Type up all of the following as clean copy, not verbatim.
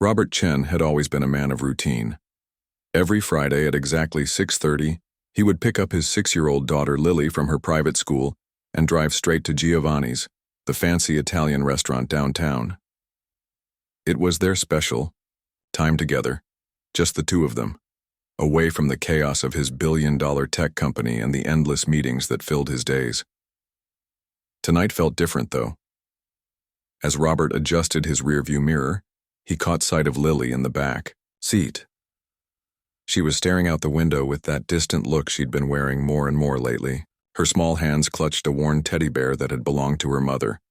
Robert Chen had always been a man of routine. Every Friday at exactly 6:30, he would pick up his 6-year-old daughter Lily from her private school and drive straight to Giovanni's, the fancy Italian restaurant downtown. It was their special time together, just the two of them, away from the chaos of his billion-dollar tech company and the endless meetings that filled his days. Tonight felt different, though. As Robert adjusted his rearview mirror, he caught sight of Lily in the back seat. She was staring out the window with that distant look she'd been wearing more and more lately. Her small hands clutched a worn teddy bear that had belonged to her mother.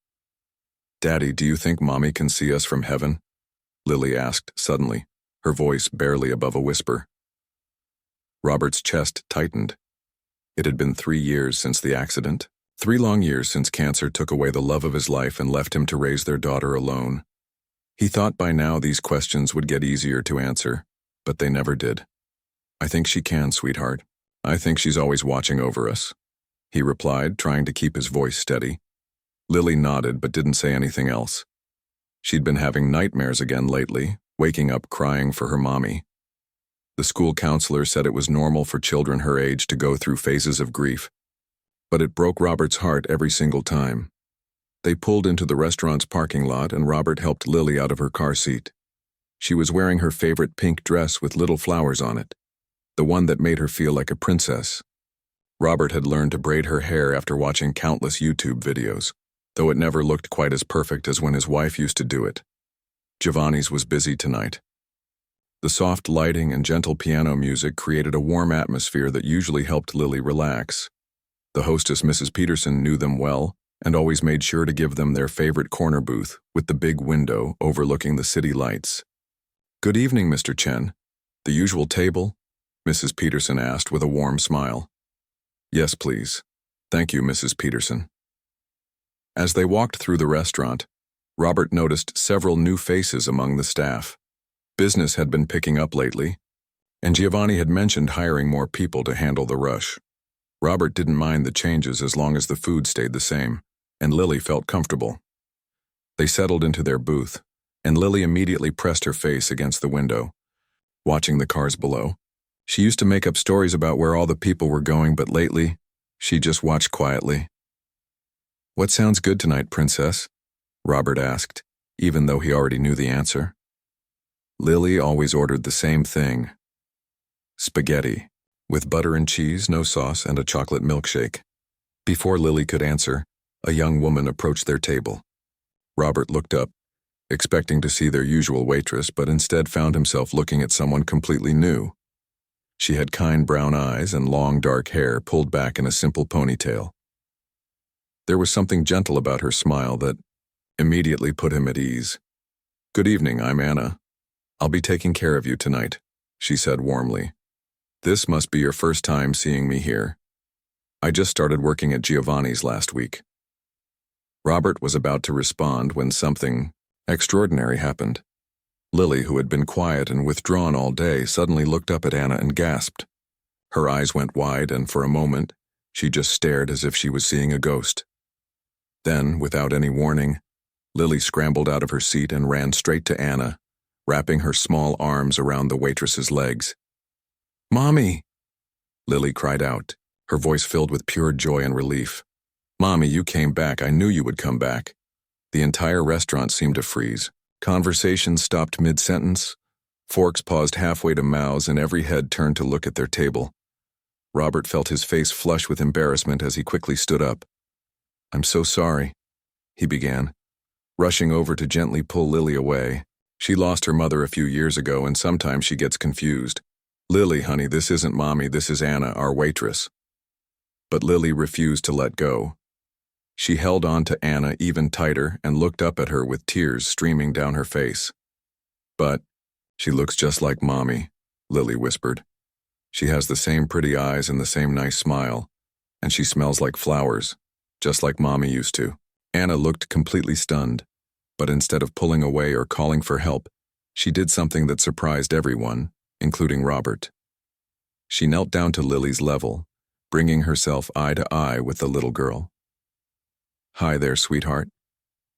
"Daddy, do you think Mommy can see us from heaven?" Lily asked suddenly, her voice barely above a whisper. Robert's chest tightened. It had been 3 years since the accident, 3 long years since cancer took away the love of his life and left him to raise their daughter alone. He thought by now these questions would get easier to answer, but they never did. "I think she can, sweetheart. I think she's always watching over us," he replied, trying to keep his voice steady. Lily nodded but didn't say anything else. She'd been having nightmares again lately, waking up crying for her mommy. The school counselor said it was normal for children her age to go through phases of grief, but it broke Robert's heart every single time. They pulled into the restaurant's parking lot and Robert helped Lily out of her car seat. She was wearing her favorite pink dress with little flowers on it, the one that made her feel like a princess. Robert had learned to braid her hair after watching countless YouTube videos, though it never looked quite as perfect as when his wife used to do it. Giovanni's was busy tonight. The soft lighting and gentle piano music created a warm atmosphere that usually helped Lily relax. The hostess, Mrs. Peterson, knew them well and always made sure to give them their favorite corner booth with the big window overlooking the city lights. "Good evening, Mr. Chen. The usual table?" Mrs. Peterson asked with a warm smile. "Yes, please. Thank you, Mrs. Peterson." As they walked through the restaurant, Robert noticed several new faces among the staff. Business had been picking up lately, and Giovanni had mentioned hiring more people to handle the rush. Robert didn't mind the changes as long as the food stayed the same, and Lily felt comfortable. They settled into their booth, and Lily immediately pressed her face against the window, watching the cars below. She used to make up stories about where all the people were going, but lately, she just watched quietly. "What sounds good tonight, Princess?" Robert asked, even though he already knew the answer. Lily always ordered the same thing: spaghetti, with butter and cheese, no sauce, and a chocolate milkshake. Before Lily could answer, a young woman approached their table. Robert looked up, expecting to see their usual waitress, but instead found himself looking at someone completely new. She had kind brown eyes and long dark hair pulled back in a simple ponytail. There was something gentle about her smile that immediately put him at ease. "Good evening, I'm Anna. I'll be taking care of you tonight," she said warmly. "This must be your first time seeing me here. I just started working at Giovanni's last week." Robert was about to respond when something extraordinary happened. Lily, who had been quiet and withdrawn all day, suddenly looked up at Anna and gasped. Her eyes went wide, and for a moment, she just stared as if she was seeing a ghost. Then, without any warning, Lily scrambled out of her seat and ran straight to Anna, wrapping her small arms around the waitress's legs. "Mommy!" Lily cried out, her voice filled with pure joy and relief. "Mommy, you came back. I knew you would come back." The entire restaurant seemed to freeze. Conversations stopped mid-sentence. Forks paused halfway to mouths, and every head turned to look at their table. Robert felt his face flush with embarrassment as he quickly stood up. "I'm so sorry," he began, rushing over to gently pull Lily away. "She lost her mother a few years ago, and sometimes she gets confused. Lily, honey, this isn't Mommy, this is Anna, our waitress." But Lily refused to let go. She held on to Anna even tighter and looked up at her with tears streaming down her face. "But she looks just like Mommy," Lily whispered. "She has the same pretty eyes and the same nice smile, and she smells like flowers, just like Mommy used to." Anna looked completely stunned, but instead of pulling away or calling for help, she did something that surprised everyone, including Robert. She knelt down to Lily's level, bringing herself eye to eye with the little girl. "Hi there, sweetheart,"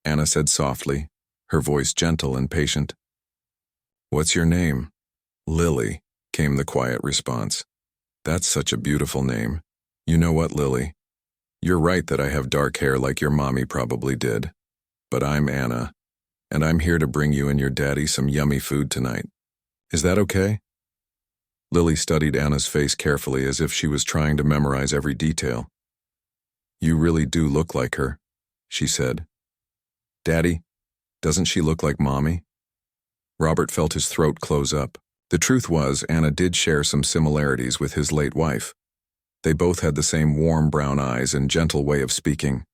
Anna said softly, her voice gentle and patient. What's your name? Lily, came the quiet response. That's such a beautiful name. You know what, Lily? You're right that I have dark hair like your mommy probably did. But I'm Anna, and I'm here to bring you and your daddy some yummy food tonight. Is that okay? Lily studied Anna's face carefully as if she was trying to memorize every detail. You really do look like her, she said. Daddy, doesn't she look like Mommy? Robert felt his throat close up. The truth was, Anna did share some similarities with his late wife. They both had the same warm brown eyes and gentle way of speaking.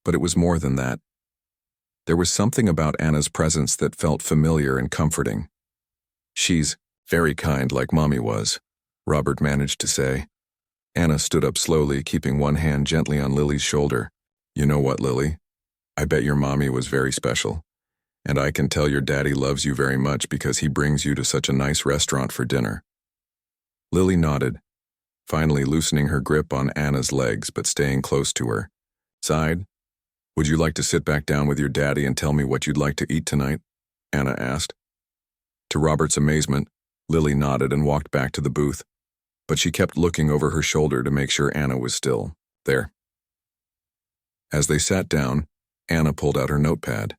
But it was more than that. There was something about Anna's presence that felt familiar and comforting. She's very kind like Mommy was, Robert managed to say. Anna stood up slowly, keeping one hand gently on Lily's shoulder. You know what, Lily? I bet your Mommy was very special. And I can tell your daddy loves you very much because he brings you to such a nice restaurant for dinner. Lily nodded, finally loosening her grip on Anna's legs but staying close to her. Sighed. Would you like to sit back down with your daddy and tell me what you'd like to eat tonight? Anna asked. To Robert's amazement, Lily nodded and walked back to the booth, but she kept looking over her shoulder to make sure Anna was still there. As they sat down, Anna pulled out her notepad.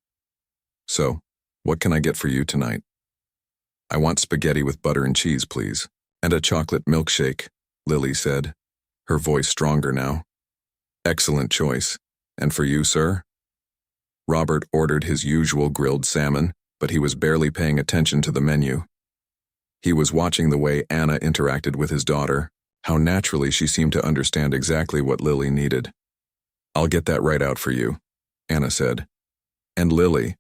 So, what can I get for you tonight? I want spaghetti with butter and cheese, please, and a chocolate milkshake, Lily said, her voice stronger now. Excellent choice. And for you, sir? Robert ordered his usual grilled salmon, but he was barely paying attention to the menu. He was watching the way Anna interacted with his daughter, how naturally she seemed to understand exactly what Lily needed. I'll get that right out for you, Anna said. And Lily,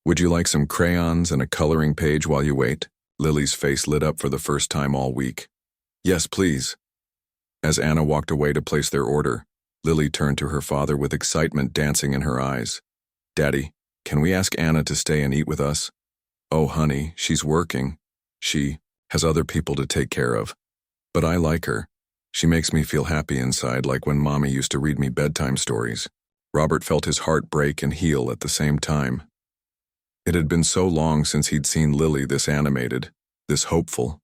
would you like some crayons and a coloring page while you wait? Lily's face lit up for the first time all week. Yes, please. As Anna walked away to place their order, Lily turned to her father with excitement dancing in her eyes. Daddy, can we ask Anna to stay and eat with us? Oh, honey, she's working. She has other people to take care of. But I like her. She makes me feel happy inside, like when Mommy used to read me bedtime stories. Robert felt his heart break and heal at the same time. It had been so long since he'd seen Lily this animated, this hopeful.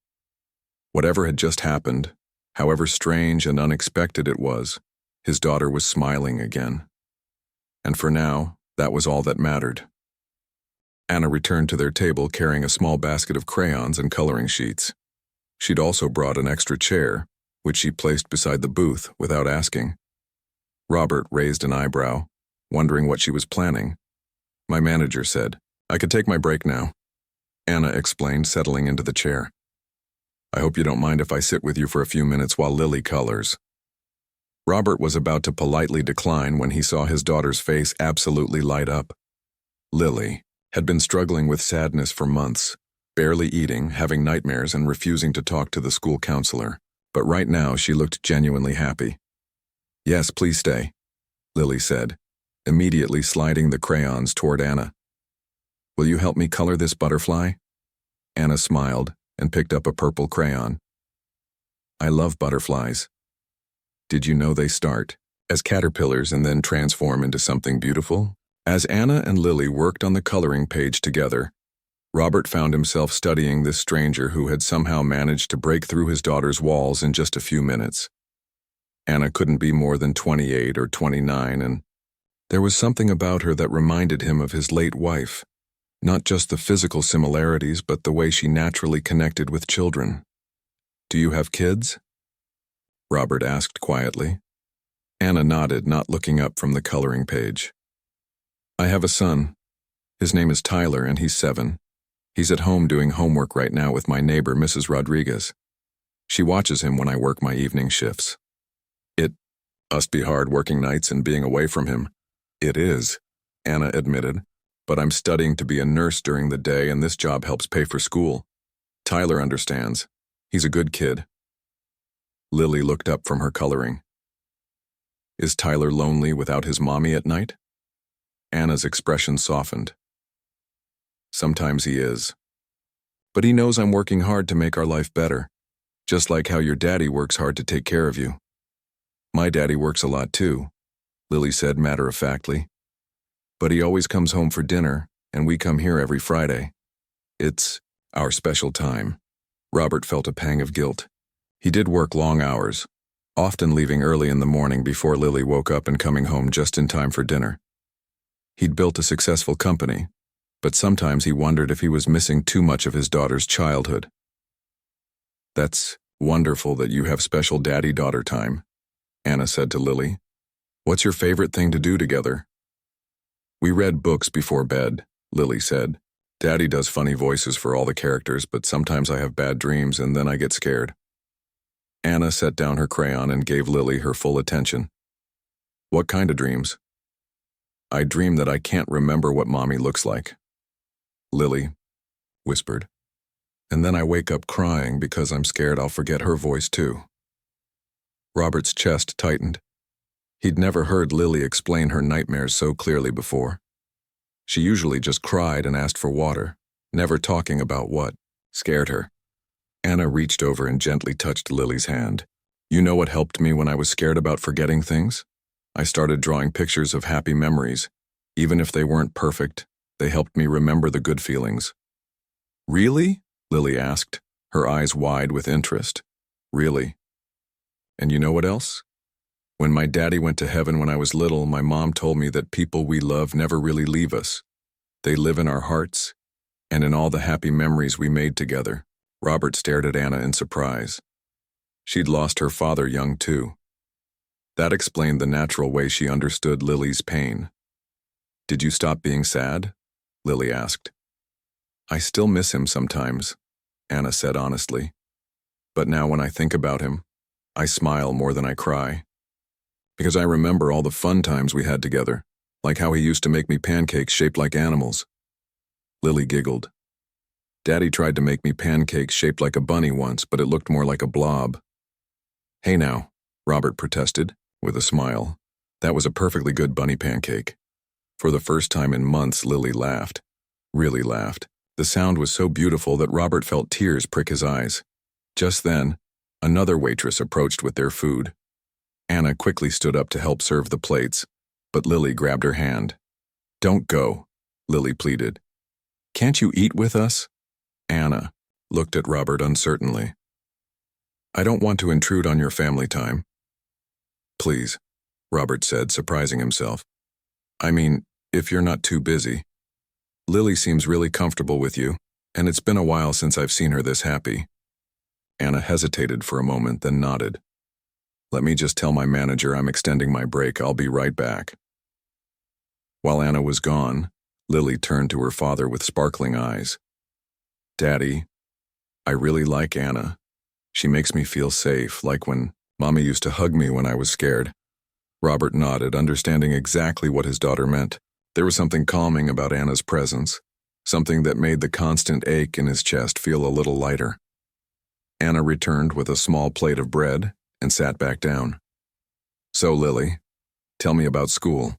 Whatever had just happened, however strange and unexpected it was, his daughter was smiling again. And for now, that was all that mattered. Anna returned to their table carrying a small basket of crayons and coloring sheets. She'd also brought an extra chair, which she placed beside the booth without asking. Robert raised an eyebrow, wondering what she was planning. My manager said, I could take my break now, Anna explained, settling into the chair. I hope you don't mind if I sit with you for a few minutes while Lily colors. Robert was about to politely decline when he saw his daughter's face absolutely light up. Lily had been struggling with sadness for months, barely eating, having nightmares, and refusing to talk to the school counselor. But right now she looked genuinely happy. Yes, please stay, Lily said, immediately sliding the crayons toward Anna. Will you help me color this butterfly? Anna smiled and picked up a purple crayon. I love butterflies. Did you know they start as caterpillars and then transform into something beautiful? As Anna and Lily worked on the coloring page together, Robert found himself studying this stranger who had somehow managed to break through his daughter's walls in just a few minutes. Anna couldn't be more than 28 or 29, and there was something about her that reminded him of his late wife. Not just the physical similarities, but the way she naturally connected with children. Do you have kids? Robert asked quietly. Anna nodded, not looking up from the coloring page. I have a son. His name is Tyler, and he's 7. He's at home doing homework right now with my neighbor, Mrs. Rodriguez. She watches him when I work my evening shifts. It must be hard working nights and being away from him. It is, Anna admitted, but I'm studying to be a nurse during the day, and this job helps pay for school. Tyler understands. He's a good kid. Lily looked up from her coloring. Is Tyler lonely without his mommy at night? Anna's expression softened. Sometimes he is. But he knows I'm working hard to make our life better, just like how your daddy works hard to take care of you. My daddy works a lot too, Lily said matter-of-factly. But he always comes home for dinner, and we come here every Friday. Our special time. Robert felt a pang of guilt. He did work long hours, often leaving early in the morning before Lily woke up and coming home just in time for dinner. He'd built a successful company, but sometimes he wondered if he was missing too much of his daughter's childhood. "That's wonderful that you have special daddy-daughter time," Anna said to Lily. "What's your favorite thing to do together?" "We read books before bed," Lily said. "Daddy does funny voices for all the characters, but sometimes I have bad dreams and then I get scared." Anna set down her crayon and gave Lily her full attention. "What kind of dreams?" "I dream that I can't remember what Mommy looks like," Lily whispered. "And then I wake up crying because I'm scared I'll forget her voice too." Robert's chest tightened. He'd never heard Lily explain her nightmares so clearly before. She usually just cried and asked for water, never talking about what scared her. Anna reached over and gently touched Lily's hand. "You know what helped me when I was scared about forgetting things? I started drawing pictures of happy memories. Even if they weren't perfect, they helped me remember the good feelings." "Really?" Lily asked, her eyes wide with interest. "Really. And you know what else? When my daddy went to heaven when I was little, my mom told me that people we love never really leave us. They live in our hearts and in all the happy memories we made together." Robert stared at Anna in surprise. She'd lost her father young too. That explained the natural way she understood Lily's pain. "Did you stop being sad?" Lily asked. "I still miss him sometimes," Anna said honestly. "But now when I think about him, I smile more than I cry. Because I remember all the fun times we had together, like how he used to make me pancakes shaped like animals." Lily giggled. "Daddy tried to make me pancakes shaped like a bunny once, but it looked more like a blob." "Hey now," Robert protested, with a smile. "That was a perfectly good bunny pancake." For the first time in months, Lily laughed. Really laughed. The sound was so beautiful that Robert felt tears prick his eyes. Just then, another waitress approached with their food. Anna quickly stood up to help serve the plates, but Lily grabbed her hand. "Don't go," Lily pleaded. "Can't you eat with us?" Anna looked at Robert uncertainly. "I don't want to intrude on your family time." "Please," Robert said, surprising himself. "I mean, if you're not too busy. Lily seems really comfortable with you, and it's been a while since I've seen her this happy." Anna hesitated for a moment, then nodded. "Let me just tell my manager I'm extending my break. I'll be right back." While Anna was gone, Lily turned to her father with sparkling eyes. "Daddy, I really like Anna. She makes me feel safe, like when Mommy used to hug me when I was scared." Robert nodded, understanding exactly what his daughter meant. There was something calming about Anna's presence, something that made the constant ache in his chest feel a little lighter. Anna returned with a small plate of bread and sat back down. "So, Lily, tell me about school.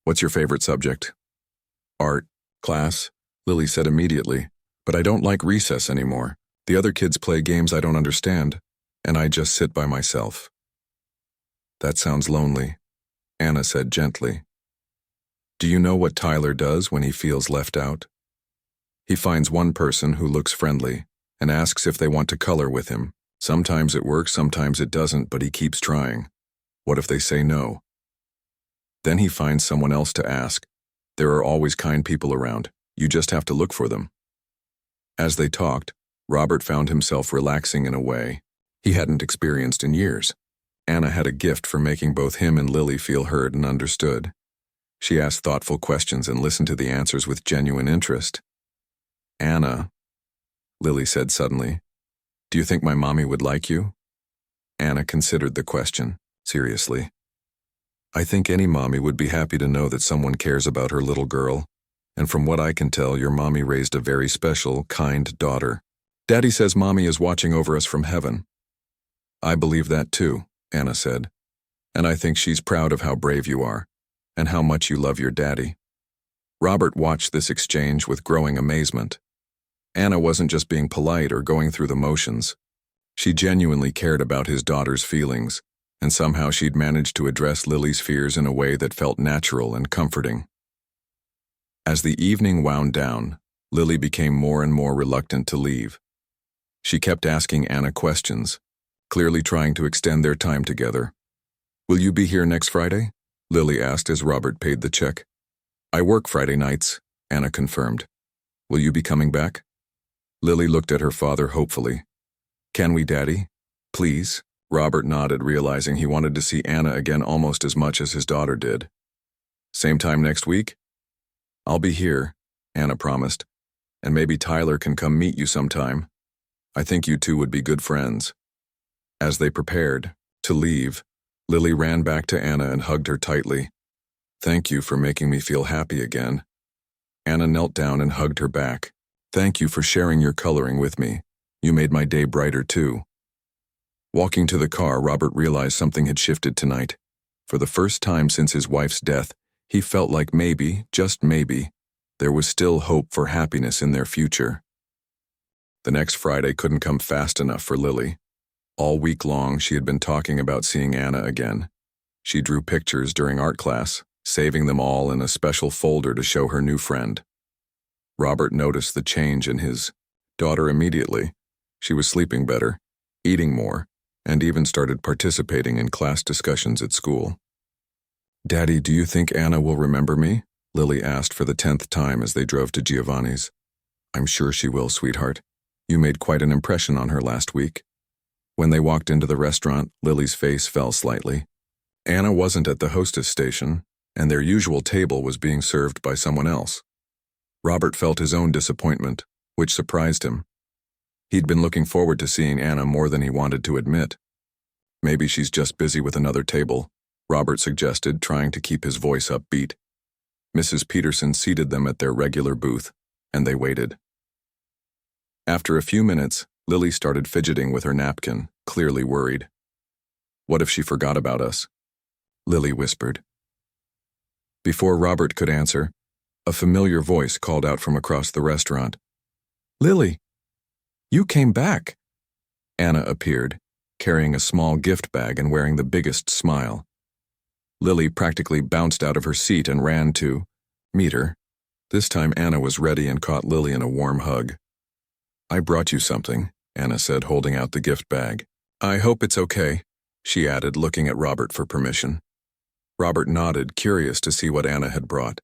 What's your favorite subject?" "Art class," Lily said immediately, "but I don't like recess anymore. The other kids play games I don't understand, and I just sit by myself." "That sounds lonely," Anna said gently. "Do you know what Tyler does when he feels left out? He finds one person who looks friendly and asks if they want to color with him. Sometimes it works, sometimes it doesn't, but he keeps trying. What if they say no? Then he finds someone else to ask. There are always kind people around. You just have to look for them." As they talked, Robert found himself relaxing in a way he hadn't experienced in years. Anna had a gift for making both him and Lily feel heard and understood. She asked thoughtful questions and listened to the answers with genuine interest. "Anna," Lily said suddenly, "do you think my mommy would like you?" Anna considered the question, seriously. "I think any mommy would be happy to know that someone cares about her little girl, and from what I can tell, your mommy raised a very special, kind daughter. Daddy says mommy is watching over us from heaven." "I believe that too," Anna said, "and I think she's proud of how brave you are, and how much you love your daddy." Robert watched this exchange with growing amazement. Anna wasn't just being polite or going through the motions. She genuinely cared about his daughter's feelings, and somehow she'd managed to address Lily's fears in a way that felt natural and comforting. As the evening wound down, Lily became more and more reluctant to leave. She kept asking Anna questions, clearly trying to extend their time together. "Will you be here next Friday?" Lily asked as Robert paid the check. "I work Friday nights," Anna confirmed. "Will you be coming back?" Lily looked at her father hopefully. "Can we, Daddy? Please?" Robert nodded, realizing he wanted to see Anna again almost as much as his daughter did. "Same time next week?" "I'll be here," Anna promised. "And maybe Tyler can come meet you sometime. I think you two would be good friends." As they prepared to leave, Lily ran back to Anna and hugged her tightly. "Thank you for making me feel happy again." Anna knelt down and hugged her back. "Thank you for sharing your coloring with me. You made my day brighter too." Walking to the car, Robert realized something had shifted tonight. For the first time since his wife's death, he felt like maybe, just maybe, there was still hope for happiness in their future. The next Friday couldn't come fast enough for Lily. All week long, she had been talking about seeing Anna again. She drew pictures during art class, saving them all in a special folder to show her new friend. Robert noticed the change in his daughter immediately. She was sleeping better, eating more, and even started participating in class discussions at school. "Daddy, do you think Anna will remember me?" Lily asked for the 10th time as they drove to Giovanni's. "I'm sure she will, sweetheart. You made quite an impression on her last week." When they walked into the restaurant, Lily's face fell slightly. Anna wasn't at the hostess station, and their usual table was being served by someone else. Robert felt his own disappointment, which surprised him. He'd been looking forward to seeing Anna more than he wanted to admit. "Maybe she's just busy with another table," Robert suggested, trying to keep his voice upbeat. Mrs. Peterson seated them at their regular booth, and they waited. After a few minutes, Lily started fidgeting with her napkin, clearly worried. "What if she forgot about us?" Lily whispered. Before Robert could answer, a familiar voice called out from across the restaurant. "Lily, you came back." Anna appeared, carrying a small gift bag and wearing the biggest smile. Lily practically bounced out of her seat and ran to meet her. This time Anna was ready and caught Lily in a warm hug. "I brought you something," Anna said, holding out the gift bag. "I hope it's okay," she added, looking at Robert for permission. Robert nodded, curious to see what Anna had brought.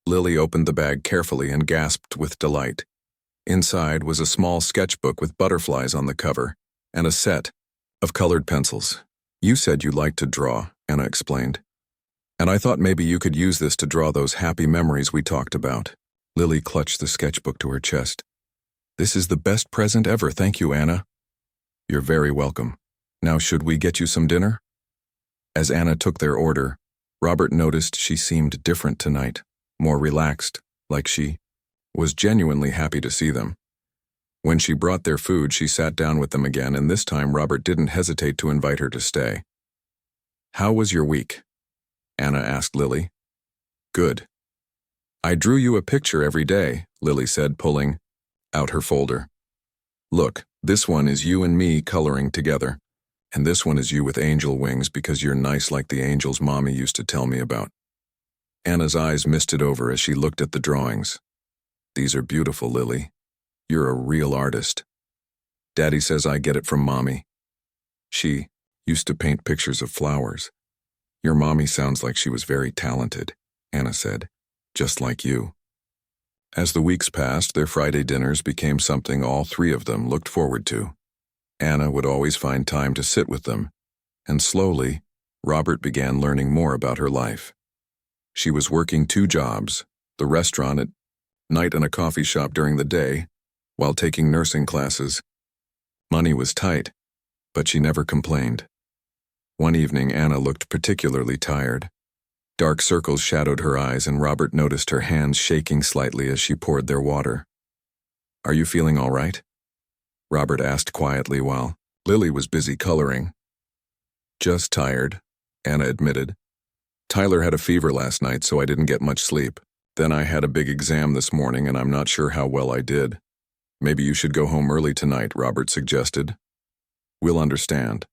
Lily opened the bag carefully and gasped with delight. Inside was a small sketchbook with butterflies on the cover, and a set of colored pencils. "You said you liked to draw," Anna explained. "And I thought maybe you could use this to draw those happy memories we talked about." Lily clutched the sketchbook to her chest. "This is the best present ever, thank you, Anna." "You're very welcome. Now should we get you some dinner?" As Anna took their order, Robert noticed she seemed different tonight, more relaxed, like she was genuinely happy to see them. When she brought their food, she sat down with them again, and this time Robert didn't hesitate to invite her to stay. "How was your week?" Anna asked Lily. "Good. I drew you a picture every day," Lily said, pulling out her folder. "Look, this one is you and me coloring together, and this one is you with angel wings because you're nice like the angels Mommy used to tell me about." Anna's eyes misted over as she looked at the drawings. "These are beautiful, Lily. You're a real artist. Daddy says I get it from Mommy. She used to paint pictures of flowers. Your Mommy sounds like she was very talented," Anna said, "just like you." As the weeks passed, their Friday dinners became something all three of them looked forward to. Anna would always find time to sit with them, and slowly, Robert began learning more about her life. She was working 2 jobs, the restaurant at night and a coffee shop during the day, while taking nursing classes. Money was tight, but she never complained. One evening, Anna looked particularly tired. Dark circles shadowed her eyes, and Robert noticed her hands shaking slightly as she poured their water. "Are you feeling all right?" Robert asked quietly while Lily was busy coloring. "Just tired," Anna admitted. "Tyler had a fever last night, so I didn't get much sleep. Then I had a big exam this morning, and I'm not sure how well I did." "Maybe you should go home early tonight," Robert suggested. "We'll understand."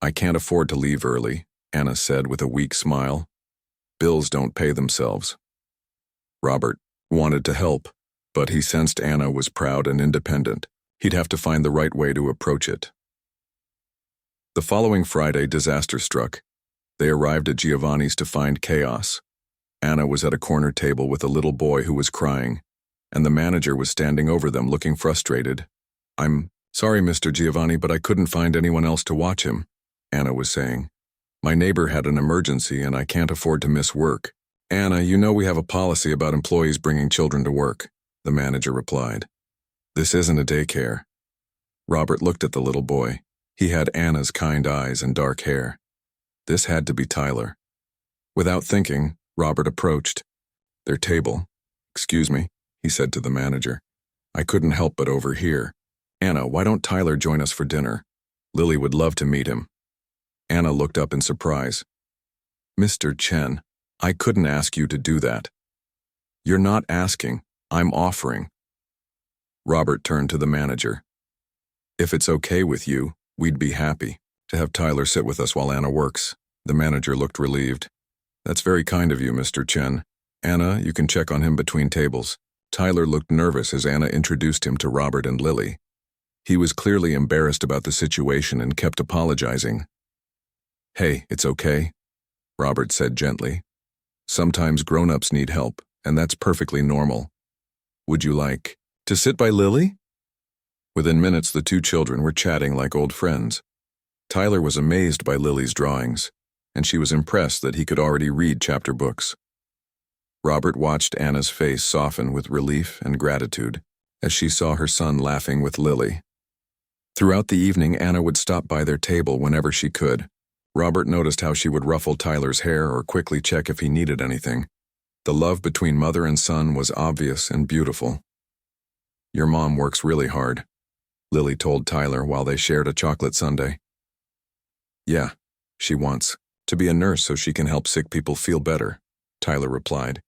"I can't afford to leave early," Anna said with a weak smile. "Bills don't pay themselves." Robert wanted to help, But he sensed Anna was proud and independent. He'd have to find the right way to approach it. The following Friday, disaster struck. They arrived at Giovanni's to find chaos. Anna was at a corner table with a little boy who was crying, and the manager was standing over them looking frustrated. "I'm sorry, Mr. Giovanni, but I couldn't find anyone else to watch him," Anna was saying. "My neighbor had an emergency and I can't afford to miss work." "Anna, you know we have a policy about employees bringing children to work," the manager replied. "This isn't a daycare." Robert looked at the little boy. He had Anna's kind eyes and dark hair. This had to be Tyler. Without thinking, Robert approached their table. "Excuse me," he said to the manager. "I couldn't help but overhear. Anna, why don't Tyler join us for dinner? Lily would love to meet him." Anna looked up in surprise. "Mr. Chen, I couldn't ask you to do that." "You're not asking, I'm offering." Robert turned to the manager. "If it's okay with you, we'd be happy to have Tyler sit with us while Anna works." The manager looked relieved. "That's very kind of you, Mr. Chen. Anna, you can check on him between tables." Tyler looked nervous as Anna introduced him to Robert and Lily. He was clearly embarrassed about the situation and kept apologizing. "Hey, it's okay," Robert said gently. "Sometimes grown-ups need help, and that's perfectly normal. Would you like to sit by Lily?" Within minutes, the two children were chatting like old friends. Tyler was amazed by Lily's drawings, and she was impressed that he could already read chapter books. Robert watched Anna's face soften with relief and gratitude as she saw her son laughing with Lily. Throughout the evening, Anna would stop by their table whenever she could. Robert noticed how she would ruffle Tyler's hair or quickly check if he needed anything. The love between mother and son was obvious and beautiful. "Your mom works really hard," Lily told Tyler while they shared a chocolate sundae. "Yeah, she wants to be a nurse so she can help sick people feel better," Tyler replied.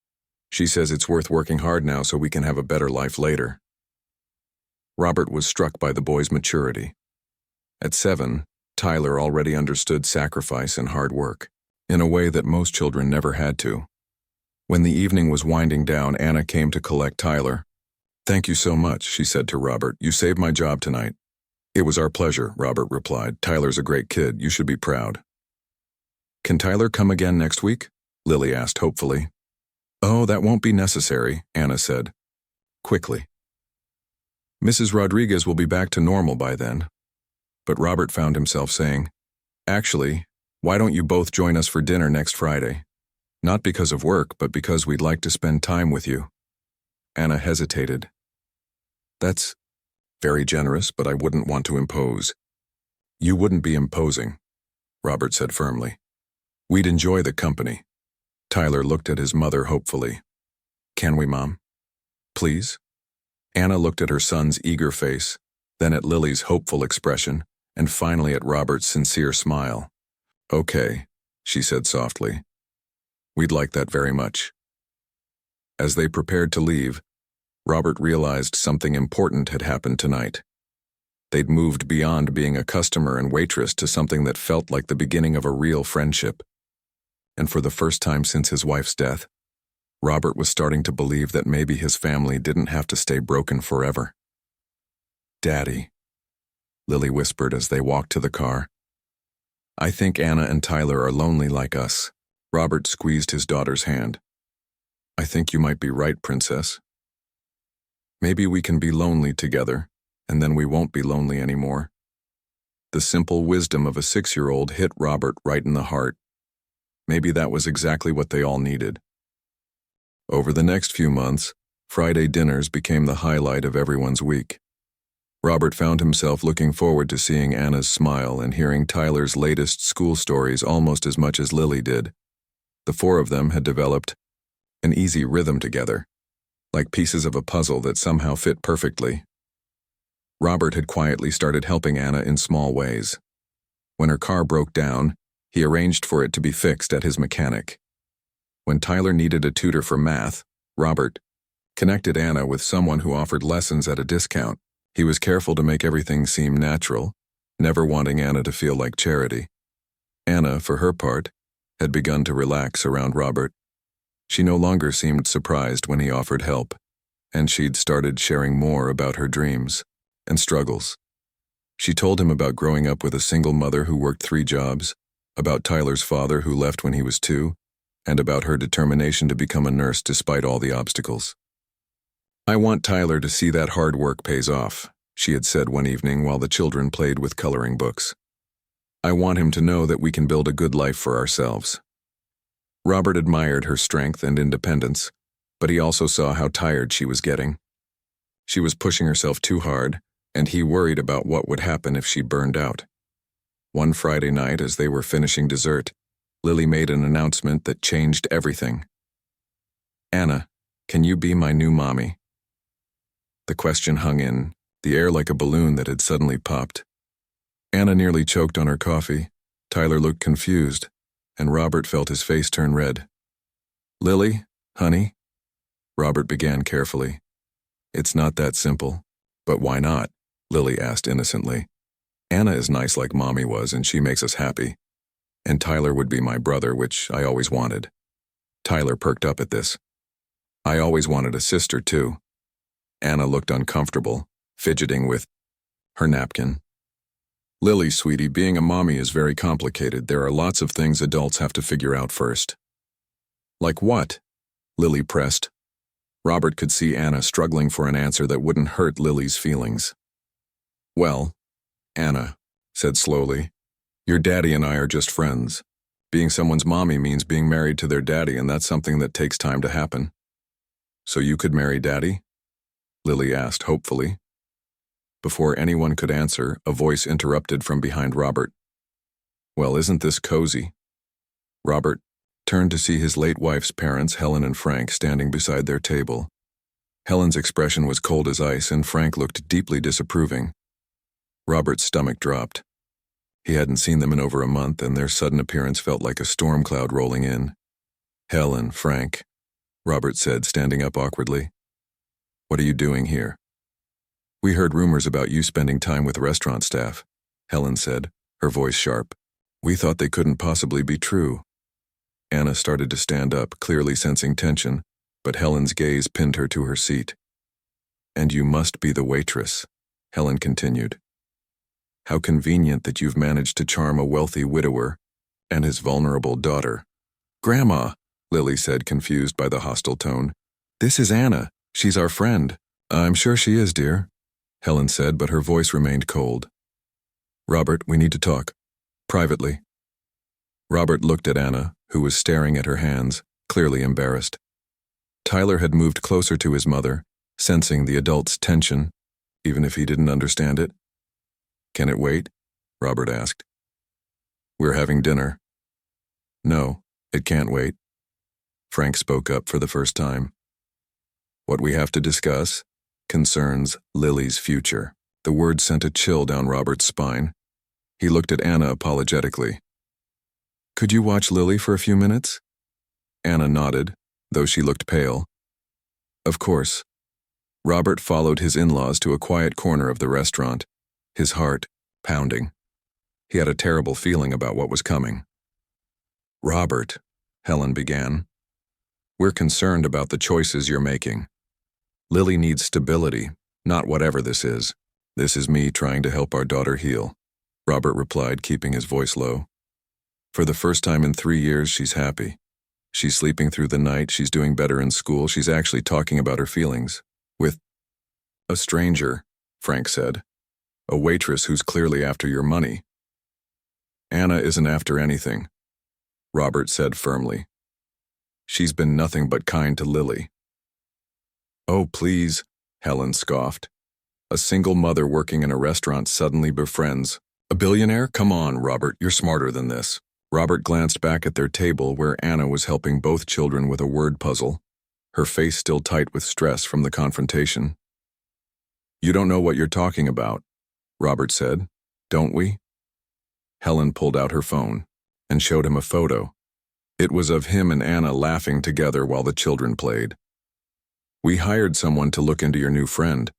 "She says it's worth working hard now so we can have a better life later." Robert was struck by the boy's maturity. At 7, Tyler already understood sacrifice and hard work, in a way that most children never had to. When the evening was winding down, Anna came to collect Tyler. "Thank you so much," she said to Robert. "You saved my job tonight." "It was our pleasure," Robert replied. "Tyler's a great kid. You should be proud." "Can Tyler come again next week?" Lily asked hopefully. "Oh, that won't be necessary," Anna said quickly. "Mrs. Rodriguez will be back to normal by then." But Robert found himself saying, "Actually, why don't you both join us for dinner next Friday? Not because of work, but because we'd like to spend time with you." Anna hesitated. "That's very generous, but I wouldn't want to impose." "You wouldn't be imposing," Robert said firmly. "We'd enjoy the company." Tyler looked at his mother hopefully. "Can we, Mom? Please?" Anna looked at her son's eager face, then at Lily's hopeful expression, and finally at Robert's sincere smile. "Okay," she said softly. "We'd like that very much." As they prepared to leave, Robert realized something important had happened tonight. They'd moved beyond being a customer and waitress to something that felt like the beginning of a real friendship. And for the first time since his wife's death, Robert was starting to believe that maybe his family didn't have to stay broken forever. "Daddy," Lily whispered as they walked to the car. "I think Anna and Tyler are lonely like us." Robert squeezed his daughter's hand. "I think you might be right, Princess. Maybe we can be lonely together, and then we won't be lonely anymore." The simple wisdom of a 6-year-old hit Robert right in the heart. Maybe that was exactly what they all needed. Over the next few months, Friday dinners became the highlight of everyone's week. Robert found himself looking forward to seeing Anna's smile and hearing Tyler's latest school stories almost as much as Lily did. The four of them had developed an easy rhythm together, like pieces of a puzzle that somehow fit perfectly. Robert had quietly started helping Anna in small ways. When her car broke down, he arranged for it to be fixed at his mechanic. When Tyler needed a tutor for math, Robert connected Anna with someone who offered lessons at a discount. He was careful to make everything seem natural, never wanting Anna to feel like charity. Anna, for her part, had begun to relax around Robert. She no longer seemed surprised when he offered help. and she'd started sharing more about her dreams and struggles. She told him about growing up with a single mother who worked 3 jobs, about Tyler's father who left when he was 2, and about her determination to become a nurse despite all the obstacles. "I want Tyler to see that hard work pays off," she had said one evening while the children played with coloring books. "I want him to know that we can build a good life for ourselves." Robert admired her strength and independence, but he also saw how tired she was getting. She was pushing herself too hard, and he worried about what would happen if she burned out. One Friday night, as they were finishing dessert, Lily made an announcement that changed everything. "Anna, can you be my new mommy?" The question hung in the air like a balloon that had suddenly popped. Anna nearly choked on her coffee. Tyler looked confused, and Robert felt his face turn red. "Lily, honey?" Robert began carefully. "It's not that simple." "But why not?" Lily asked innocently. "Anna is nice like Mommy was, and she makes us happy. And Tyler would be my brother, which I always wanted." Tyler perked up at this. "I always wanted a sister, too." Anna looked uncomfortable, fidgeting with her napkin. "Lily, sweetie, being a mommy is very complicated. There are lots of things adults have to figure out first." "Like what?" Lily pressed. Robert could see Anna struggling for an answer that wouldn't hurt Lily's feelings. "Well," Anna said slowly, "your daddy and I are just friends. Being someone's mommy means being married to their daddy, and that's something that takes time to happen." "So you could marry Daddy?" Lily asked hopefully. Before anyone could answer, a voice interrupted from behind Robert. "Well, isn't this cozy?" Robert turned to see his late wife's parents, Helen and Frank, standing beside their table. Helen's expression was cold as ice, and Frank looked deeply disapproving. Robert's stomach dropped. He hadn't seen them in over a month, and their sudden appearance felt like a storm cloud rolling in. "Helen, Frank," Robert said, standing up awkwardly. "What are you doing here?" "We heard rumors about you spending time with restaurant staff," Helen said, her voice sharp. "We thought they couldn't possibly be true." Anna started to stand up, clearly sensing tension, but Helen's gaze pinned her to her seat. "And you must be the waitress," Helen continued. "How convenient that you've managed to charm a wealthy widower and his vulnerable daughter." "Grandma," Lily said, confused by the hostile tone. "This is Anna. She's our friend." "I'm sure she is, dear," Helen said, but her voice remained cold. "Robert, we need to talk. Privately." Robert looked at Anna, who was staring at her hands, clearly embarrassed. Tyler had moved closer to his mother, sensing the adult's tension, even if he didn't understand it. "Can it wait?" Robert asked. "We're having dinner." "No, it can't wait." Frank spoke up for the first time. "What we have to discuss concerns Lily's future." The word sent a chill down Robert's spine. He looked at Anna apologetically. "Could you watch Lily for a few minutes?" Anna nodded, though she looked pale. "Of course." Robert followed his in-laws to a quiet corner of the restaurant, his heart pounding. He had a terrible feeling about what was coming. "Robert," Helen began, "we're concerned about the choices you're making. Lily needs stability, not whatever this is. This is me trying to help our daughter heal," Robert replied, keeping his voice low. "For the first time in 3 years, she's happy. She's sleeping through the night, she's doing better in school, she's actually talking about her feelings. With a stranger," Frank said. "A waitress who's clearly after your money." "Anna isn't after anything," Robert said firmly. "She's been nothing but kind to Lily." "Oh, please," Helen scoffed. "A single mother working in a restaurant suddenly befriends a billionaire? Come on, Robert, you're smarter than this." Robert glanced back at their table where Anna was helping both children with a word puzzle, her face still tight with stress from the confrontation. "You don't know what you're talking about," Robert said. "Don't we?" Helen pulled out her phone and showed him a photo. It was of him and Anna laughing together while the children played. "We hired someone to look into your new friend.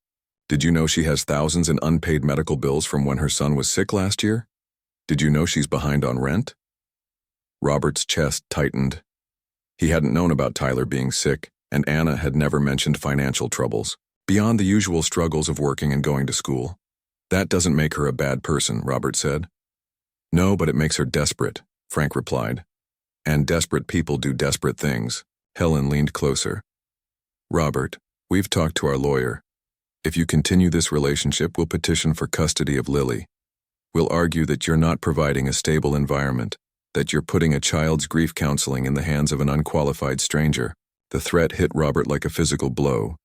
Did you know she has thousands in unpaid medical bills from when her son was sick last year? Did you know she's behind on rent?" Robert's chest tightened. He hadn't known about Tyler being sick, and Anna had never mentioned financial troubles, beyond the usual struggles of working and going to school. That doesn't make her a bad person, Robert said. No, but it makes her desperate, Frank replied. And desperate people do desperate things. Helen leaned closer. Robert, we've talked to our lawyer. If you continue this relationship, we'll petition for custody of Lily. We'll argue that you're not providing a stable environment, that you're putting a child's grief counseling in the hands of an unqualified stranger. The threat hit Robert like a physical blow.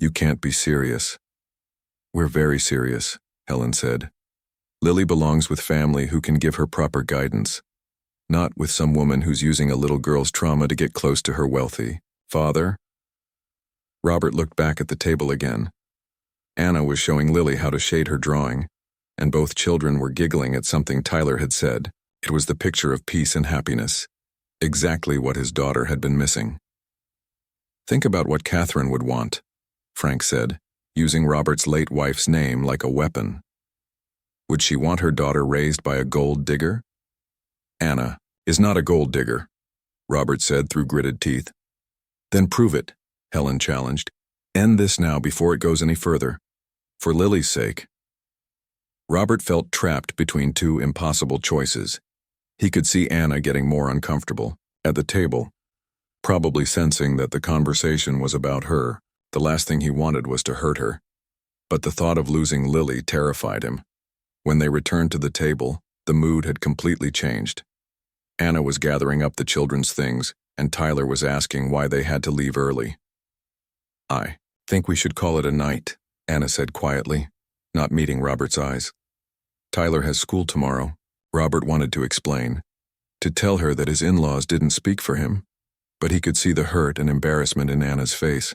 You can't be serious. We're very serious, Helen said. Lily belongs with family who can give her proper guidance, not with some woman who's using a little girl's trauma to get close to her wealthy father. Robert looked back at the table again. Anna was showing Lily how to shade her drawing, and both children were giggling at something Tyler had said. It was the picture of peace and happiness, exactly what his daughter had been missing. Think about what Catherine would want, Frank said, using Robert's late wife's name like a weapon. Would she want her daughter raised by a gold digger? Anna is not a gold digger, Robert said through gritted teeth. Then prove it, Helen challenged. End this now before it goes any further. For Lily's sake. Robert felt trapped between two impossible choices. He could see Anna getting more uncomfortable at the table, probably sensing that the conversation was about her. The last thing he wanted was to hurt her. But the thought of losing Lily terrified him. When they returned to the table, the mood had completely changed. Anna was gathering up the children's things, and Tyler was asking why they had to leave early. I think we should call it a night, Anna said quietly, not meeting Robert's eyes. Tyler has school tomorrow, Robert wanted to explain, to tell her that his in-laws didn't speak for him, but he could see the hurt and embarrassment in Anna's face.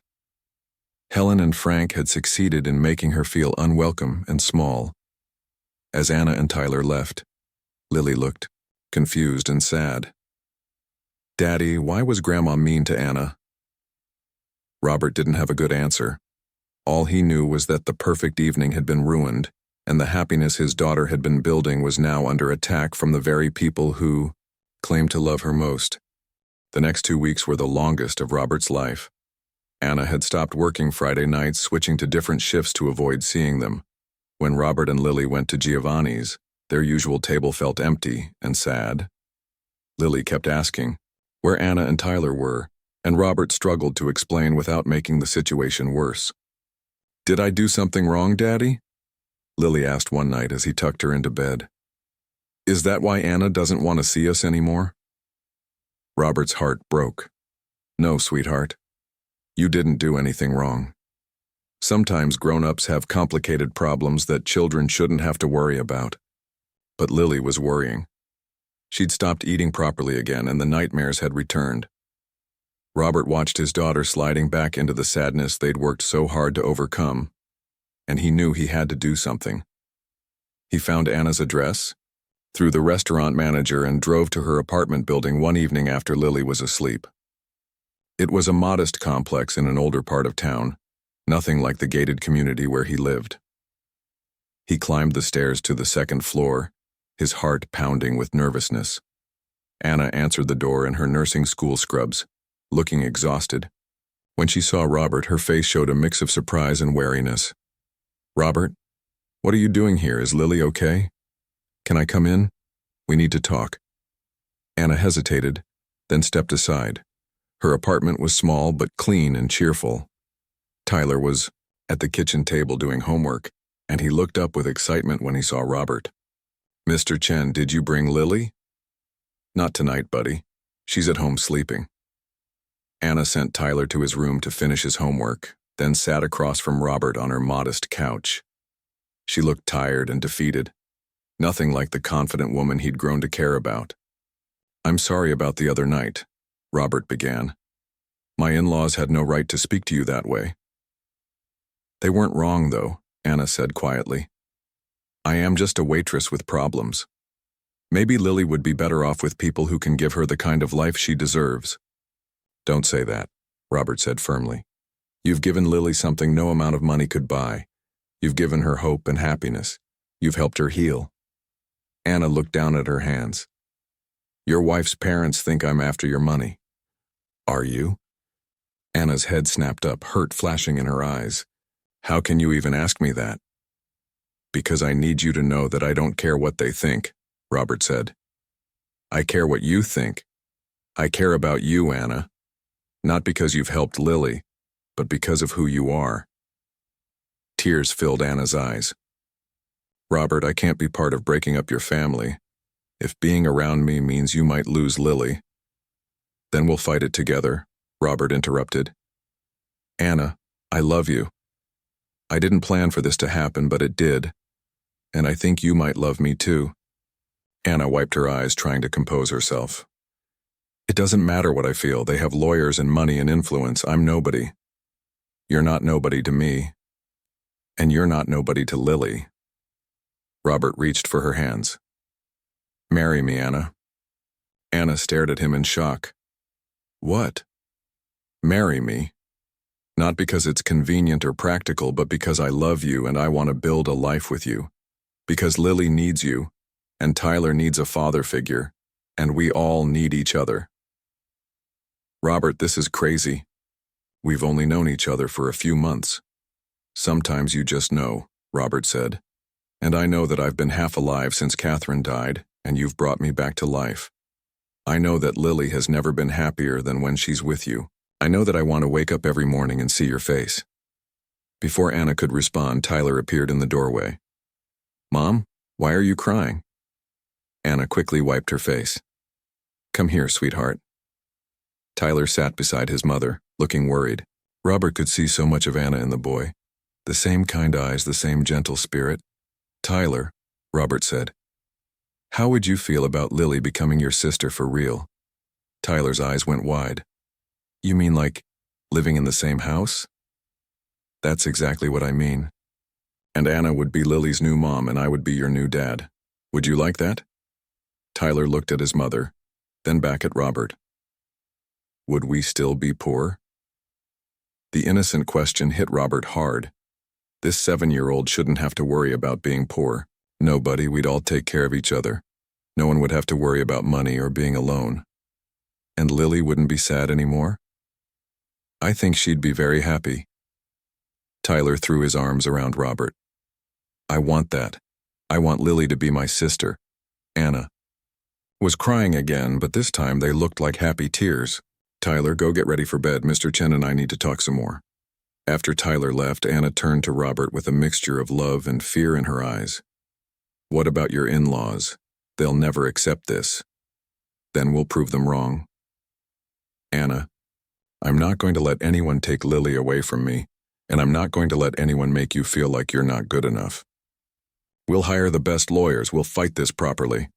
Helen and Frank had succeeded in making her feel unwelcome and small. As Anna and Tyler left, Lily looked confused and sad. Daddy, why was Grandma mean to Anna? Robert didn't have a good answer. All he knew was that the perfect evening had been ruined, and the happiness his daughter had been building was now under attack from the very people who claimed to love her most. The next 2 weeks were the longest of Robert's life. Anna had stopped working Friday nights, switching to different shifts to avoid seeing them. When Robert and Lily went to Giovanni's, their usual table felt empty and sad. Lily kept asking where Anna and Tyler were, and Robert struggled to explain without making the situation worse. Did I do something wrong, Daddy? Lily asked one night as he tucked her into bed. Is that why Anna doesn't want to see us anymore? Robert's heart broke. No, sweetheart. You didn't do anything wrong. Sometimes grown-ups have complicated problems that children shouldn't have to worry about. But Lily was worrying. She'd stopped eating properly again, and the nightmares had returned. Robert watched his daughter sliding back into the sadness they'd worked so hard to overcome, and he knew he had to do something. He found Anna's address, through the restaurant manager, and drove to her apartment building one evening after Lily was asleep. It was a modest complex in an older part of town, nothing like the gated community where he lived. He climbed the stairs to the second floor, his heart pounding with nervousness. Anna answered the door in her nursing school scrubs, looking exhausted. When she saw Robert, her face showed a mix of surprise and wariness. Robert, what are you doing here? Is Lily okay? Can I come in? We need to talk. Anna hesitated, then stepped aside. Her apartment was small but clean and cheerful. Tyler was at the kitchen table doing homework, and he looked up with excitement when he saw Robert. Mr. Chen, did you bring Lily? Not tonight, buddy. She's at home sleeping. Anna sent Tyler to his room to finish his homework, then sat across from Robert on her modest couch. She looked tired and defeated, nothing like the confident woman he'd grown to care about. I'm sorry about the other night, Robert began. My in-laws had no right to speak to you that way. They weren't wrong, though, Anna said quietly. I am just a waitress with problems. Maybe Lily would be better off with people who can give her the kind of life she deserves. Don't say that, Robert said firmly. You've given Lily something no amount of money could buy. You've given her hope and happiness. You've helped her heal. Anna looked down at her hands. Your wife's parents think I'm after your money. Are you? Anna's head snapped up, hurt flashing in her eyes. How can you even ask me that? Because I need you to know that I don't care what they think, Robert said. I care what you think. I care about you, Anna. Not because you've helped Lily, but because of who you are. Tears filled Anna's eyes. Robert, I can't be part of breaking up your family. If being around me means you might lose Lily, then we'll fight it together, Robert interrupted. Anna, I love you. I didn't plan for this to happen, but it did. And I think you might love me too. Anna wiped her eyes, trying to compose herself. It doesn't matter what I feel. They have lawyers and money and influence. I'm nobody. You're not nobody to me. And you're not nobody to Lily. Robert reached for her hands. Marry me, Anna. Anna stared at him in shock. What? Marry me? Not because it's convenient or practical, but because I love you and I want to build a life with you. Because Lily needs you, and Tyler needs a father figure, and we all need each other. Robert, this is crazy. We've only known each other for a few months. Sometimes you just know, Robert said. And I know that I've been half alive since Catherine died, and you've brought me back to life. I know that Lily has never been happier than when she's with you. I know that I want to wake up every morning and see your face. Before Anna could respond, Tyler appeared in the doorway. Mom, why are you crying? Anna quickly wiped her face. Come here, sweetheart. Tyler sat beside his mother, looking worried. Robert could see so much of Anna in the boy. The same kind eyes, the same gentle spirit. Tyler, Robert said, how would you feel about Lily becoming your sister for real? Tyler's eyes went wide. You mean like living in the same house? That's exactly what I mean. And Anna would be Lily's new mom and I would be your new dad. Would you like that? Tyler looked at his mother, then back at Robert. Would we still be poor? The innocent question hit Robert hard. This 7-year-old shouldn't have to worry about being poor. Nobody, we'd all take care of each other. No one would have to worry about money or being alone. And Lily wouldn't be sad anymore? I think she'd be very happy. Tyler threw his arms around Robert. I want that. I want Lily to be my sister. Anna was crying again, but this time they looked like happy tears. Tyler, go get ready for bed. Mr. Chen and I need to talk some more. After Tyler left, Anna turned to Robert with a mixture of love and fear in her eyes. What about your in-laws? They'll never accept this. Then we'll prove them wrong. Anna, I'm not going to let anyone take Lily away from me, and I'm not going to let anyone make you feel like you're not good enough. We'll hire the best lawyers. We'll fight this properly.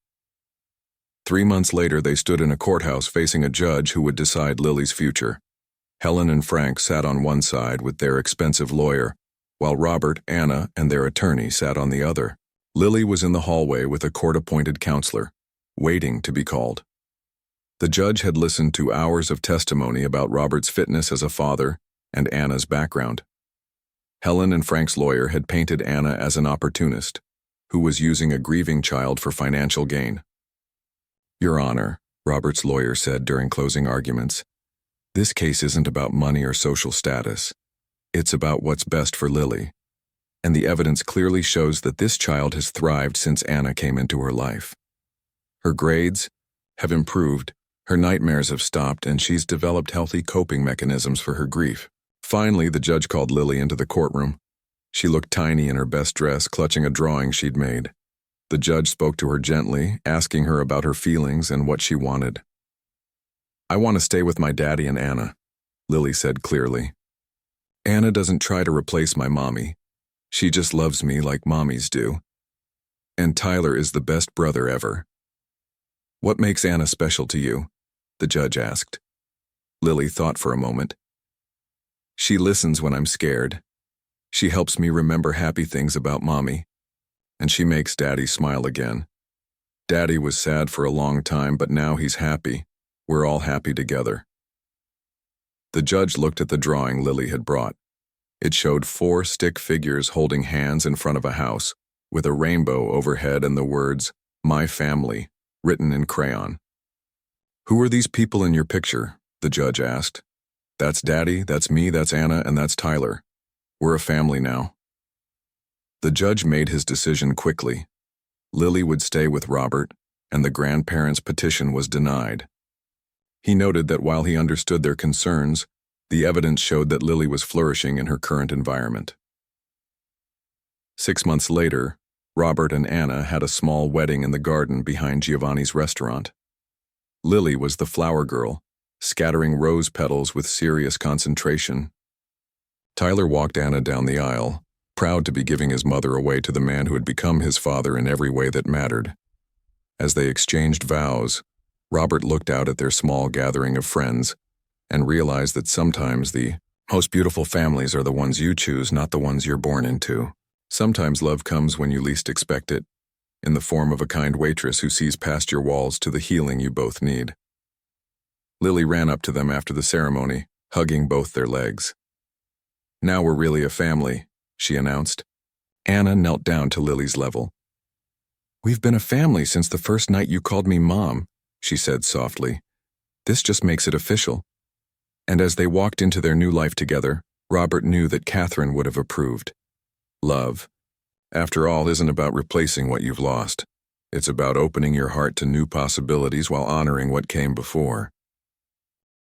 3 months later, they stood in a courthouse facing a judge who would decide Lily's future. Helen and Frank sat on one side with their expensive lawyer, while Robert, Anna, and their attorney sat on the other. Lily was in the hallway with a court-appointed counselor, waiting to be called. The judge had listened to hours of testimony about Robert's fitness as a father and Anna's background. Helen and Frank's lawyer had painted Anna as an opportunist, who was using a grieving child for financial gain. Your Honor, Robert's lawyer said during closing arguments, this case isn't about money or social status. It's about what's best for Lily. And the evidence clearly shows that this child has thrived since Anna came into her life. Her grades have improved, her nightmares have stopped, and she's developed healthy coping mechanisms for her grief. Finally, the judge called Lily into the courtroom. She looked tiny in her best dress, clutching a drawing she'd made. The judge spoke to her gently, asking her about her feelings and what she wanted. I want to stay with my daddy and Anna, Lily said clearly. Anna doesn't try to replace my mommy. She just loves me like mommies do. And Tyler is the best brother ever. What makes Anna special to you? The judge asked. Lily thought for a moment. She listens when I'm scared. She helps me remember happy things about mommy. And she makes Daddy smile again. Daddy was sad for a long time, but now he's happy. We're all happy together. The judge looked at the drawing Lily had brought. It showed 4 stick figures holding hands in front of a house, with a rainbow overhead and the words, My Family, written in crayon. Who are these people in your picture? The judge asked. That's Daddy, that's me, that's Anna, and that's Tyler. We're a family now. The judge made his decision quickly. Lily would stay with Robert, and the grandparents' petition was denied. He noted that while he understood their concerns, the evidence showed that Lily was flourishing in her current environment. 6 months later, Robert and Anna had a small wedding in the garden behind Giovanni's restaurant. Lily was the flower girl, scattering rose petals with serious concentration. Tyler walked Anna down the aisle, proud to be giving his mother away to the man who had become his father in every way that mattered. As they exchanged vows, Robert looked out at their small gathering of friends and realized that sometimes the most beautiful families are the ones you choose, not the ones you're born into. Sometimes love comes when you least expect it, in the form of a kind waitress who sees past your walls to the healing you both need. Lily ran up to them after the ceremony, hugging both their legs. "Now we're really a family," she announced. Anna knelt down to Lily's level. "We've been a family since the first night you called me Mom," she said softly. "This just makes it official." And as they walked into their new life together, Robert knew that Catherine would have approved. Love, after all, isn't about replacing what you've lost. It's about opening your heart to new possibilities while honoring what came before.